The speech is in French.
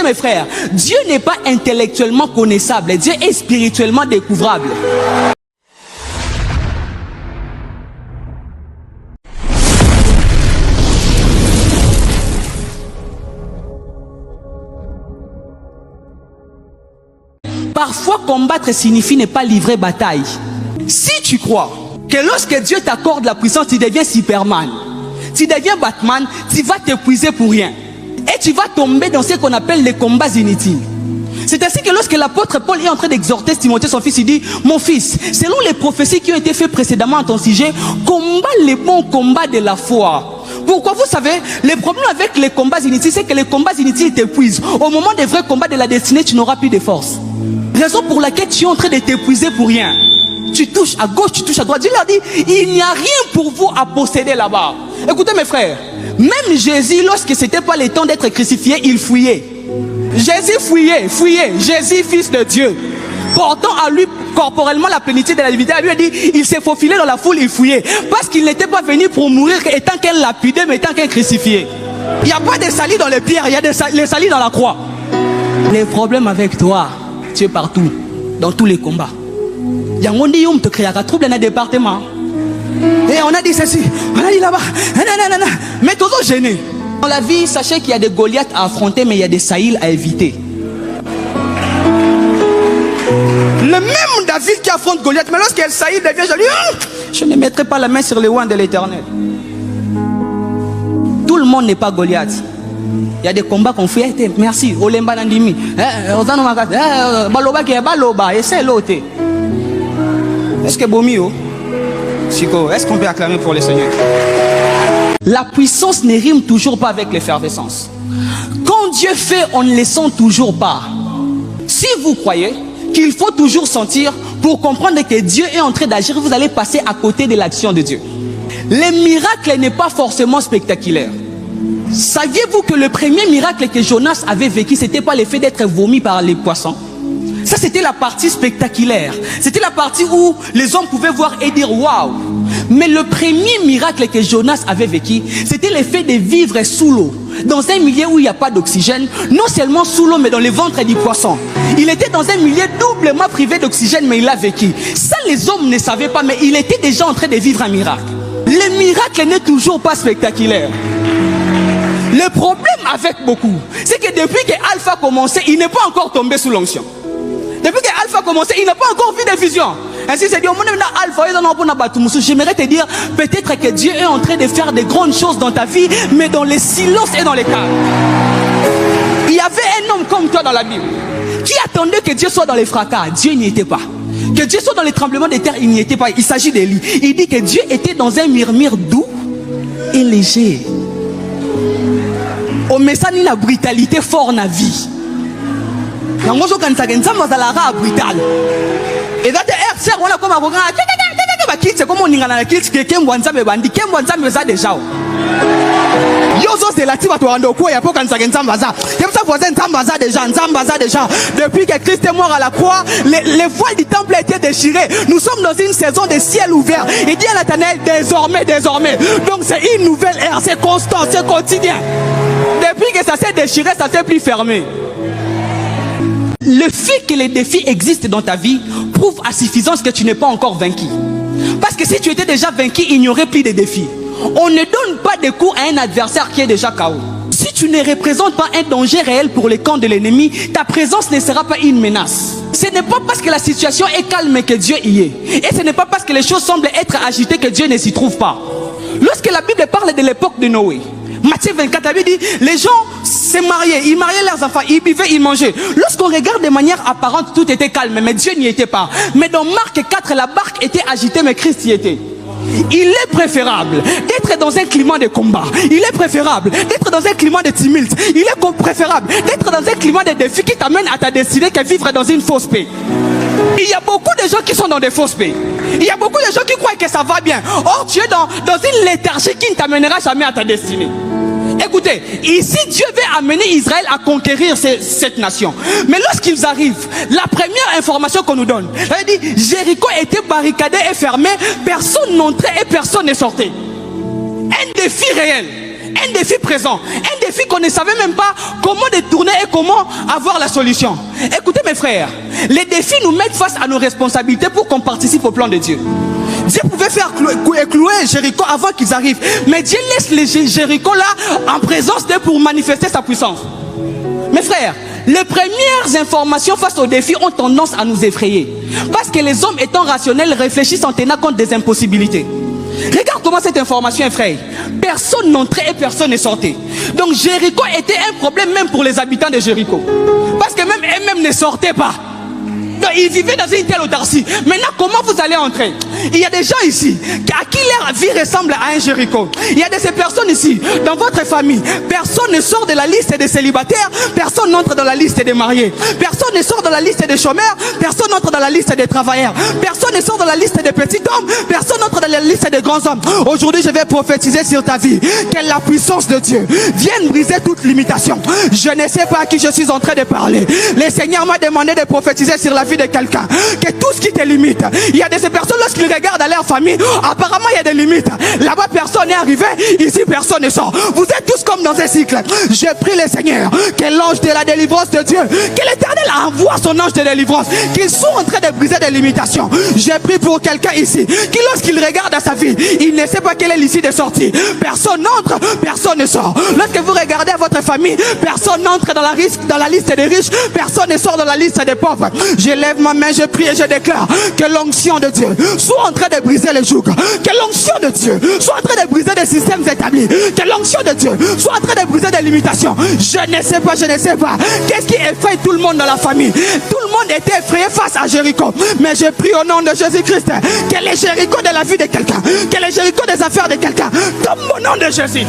mes frères, Dieu n'est pas intellectuellement connaissable, Dieu est spirituellement découvrable. Parfois, combattre signifie ne pas livrer bataille. Si tu crois que lorsque Dieu t'accorde la puissance, tu deviens Superman, tu deviens Batman, tu vas t'épuiser pour rien. Et tu vas tomber dans ce qu'on appelle les combats inutiles. C'est ainsi que lorsque l'apôtre Paul est en train d'exhorter Timothée, son fils, il dit: mon fils, selon les prophéties qui ont été faites précédemment à ton sujet, combat les bons combats de la foi. Pourquoi? Vous savez, le problème avec les combats inutiles, c'est que les combats inutiles t'épuisent. Au moment des vrais combats de la destinée, tu n'auras plus de force. Raison pour laquelle tu es en train de t'épuiser pour rien. Tu touches à gauche, tu touches à droite. Dieu leur dit, il n'y a rien pour vous à posséder là-bas. Écoutez mes frères, même Jésus, lorsque ce n'était pas le temps d'être crucifié, il fuyait. Jésus fuyait. Jésus, fils de Dieu, portant à lui corporellement la plénitude de la divinité, lui a dit, il s'est faufilé dans la foule, il fuyait. Parce qu'il n'était pas venu pour mourir étant qu'un lapidé, mais étant qu'un crucifié. Il n'y a pas de salis dans les pierres, il y a des salis dans la croix. Les problèmes avec toi, tu es partout, dans tous les combats. Il y a un dit, te créera trouble dans le département. Et on a dit ceci, on a dit là-bas, mais toujours gêné. Dans la vie, sachez qu'il y a des Goliaths à affronter, mais il y a des Saïl à éviter. Le même David qui affronte Goliath, mais lorsqu'il y a Saïl, David, je ne mettrai pas la main sur les oins de l'Éternel. Tout le monde n'est pas Goliath. Il y a des combats qu'on fait. Merci. Olemba Nandimi. Baloba qui est baloba. Et c'est l'autre. Est-ce que Bomio? Chico, est-ce qu'on peut acclamer pour le Seigneur? La puissance ne rime toujours pas avec l'effervescence. Quand Dieu fait, on ne le sent toujours pas. Si vous croyez qu'il faut toujours sentir pour comprendre que Dieu est en train d'agir, vous allez passer à côté de l'action de Dieu. Le miracle n'est pas forcément spectaculaire. Saviez-vous que le premier miracle que Jonas avait vécu, c'était pas le fait d'être vomi par les poissons? Ça, c'était la partie spectaculaire. C'était la partie où les hommes pouvaient voir et dire waouh. Mais le premier miracle que Jonas avait vécu, c'était le fait de vivre sous l'eau, dans un milieu où il n'y a pas d'oxygène, non seulement sous l'eau, mais dans le ventre du poisson. Il était dans un milieu doublement privé d'oxygène, mais il a vécu. Ça, les hommes ne savaient pas, mais il était déjà en train de vivre un miracle. Le miracle n'est toujours pas spectaculaire. Le problème avec beaucoup, c'est que depuis que Alpha a commencé, il n'est pas encore tombé sous l'onction. Depuis que Alpha a commencé, il n'a pas encore vu des visions. Ainsi, c'est dit, j'aimerais te dire, peut-être que Dieu est en train de faire de grandes choses dans ta vie, mais dans les silences et dans les calmes. Il y avait un homme comme toi dans la Bible, qui attendait que Dieu soit dans les fracas. Dieu n'y était pas. Que Dieu soit dans les tremblements de terre, il n'y était pas. Il s'agit d'Élie. Il dit que Dieu était dans un murmure doux et léger. Au message, la brutalité fort na vie. Et on a comme c'est comme on y a déjà. Depuis que Christ est mort à la croix, les voiles du temple a été déchirées. Nous sommes dans une saison de ciel ouvert. Il dit à l'Éternel, désormais. Donc c'est une nouvelle ère, c'est constant, c'est quotidien. Depuis que ça s'est déchiré, ça s'est plus fermé. Le fait que les défis existent dans ta vie prouve à suffisance que tu n'es pas encore vaincu. Parce que si tu étais déjà vaincu, il n'y aurait plus de défis. On ne donne pas de coups à un adversaire qui est déjà KO. Si tu ne représentes pas un danger réel pour les camps de l'ennemi, ta présence ne sera pas une menace. Ce n'est pas parce que la situation est calme que Dieu y est. Et ce n'est pas parce que les choses semblent être agitées que Dieu ne s'y trouve pas. Lorsque la Bible parle de l'époque de Noé, Matthieu 24 avait dit, les gens se mariaient, ils mariaient leurs enfants, ils buvaient, ils mangeaient. Lorsqu'on regarde de manière apparente, tout était calme, mais Dieu n'y était pas. Mais dans Marc 4, la barque était agitée, mais Christ y était. Il est préférable d'être dans un climat de combat. Il est préférable d'être dans un climat de tumulte. Il est préférable d'être dans un climat de défi qui t'amène à ta destinée que vivre dans une fausse paix. Il y a beaucoup de gens qui sont dans des fausses paix. Il y a beaucoup de gens qui croient que ça va bien. Or, tu es dans une léthargie qui ne t'amènera jamais à ta destinée. Écoutez, ici Dieu veut amener Israël à conquérir cette nation. Mais lorsqu'ils arrivent, la première information qu'on nous donne, elle dit, Jéricho était barricadé et fermé, personne n'entrait et personne ne sortait. Un défi réel. un défi présent, un défi qu'on ne savait même pas comment détourner et comment avoir la solution. Écoutez mes frères, les défis nous mettent face à nos responsabilités pour qu'on participe au plan de Dieu. Dieu pouvait faire clouer Jéricho avant qu'ils arrivent, mais Dieu laisse les Jéricho là en présence d'eux pour manifester sa puissance. Mes frères, les premières informations face aux défis ont tendance à nous effrayer, parce que les hommes étant rationnels réfléchissent en tenant compte des impossibilités. Regarde comment cette information effraie. Personne n'entrait et personne ne sortait. Donc Jéricho était un problème même pour les habitants de Jéricho, parce que même eux-mêmes ne sortaient pas. Donc, ils vivaient dans une telle autarcie. Maintenant, comment vous allez entrer? Il y a des gens ici à qui leur vie ressemble à un Jéricho. Il y a de ces personnes ici, dans votre famille. Personne ne sort de la liste des célibataires. Personne n'entre dans la liste des mariés. Personne ne sort de la liste des chômeurs. Personne n'entre dans la liste des travailleurs. Personne ne sort de la liste des petits hommes. Personne n'entre dans la liste des grands hommes. Aujourd'hui, je vais prophétiser sur ta vie que la puissance de Dieu vienne briser toute limitation. Je ne sais pas à qui je suis en train de parler. Le Seigneur m'a demandé de prophétiser sur la vie de quelqu'un, que tout ce qui te limite, il y a de ces personnes lorsqu'ils regardent à leur famille, apparemment il y a des limites. Là-bas personne n'est arrivé, ici personne ne sort. Vous êtes tous comme dans un cycle. Je prie le Seigneur que l'ange de la délivrance de Dieu, que l'Éternel envoie son ange de délivrance, qu'ils sont en train de briser des limitations. Je prie pour quelqu'un ici qui lorsqu'il regarde à sa vie, il ne sait pas quelle est l'issue de sortie. Personne n'entre, personne ne sort. Lorsque vous regardez à votre famille, personne n'entre dans la liste des riches, personne ne sort dans la liste des pauvres. Je lève ma main, je prie et je déclare que l'onction de Dieu soit en train de briser les jougs, que l'onction de Dieu soit en train de briser des systèmes établis, que l'onction de Dieu soit en train de briser des limitations. Je ne sais pas qu'est-ce qui effraie tout le monde dans la famille. Tout le monde était effrayé face à Jéricho, mais je prie au nom de Jésus-Christ que les Jéricho de la vie de quelqu'un, que les Jéricho des affaires de quelqu'un tombent au nom de Jésus.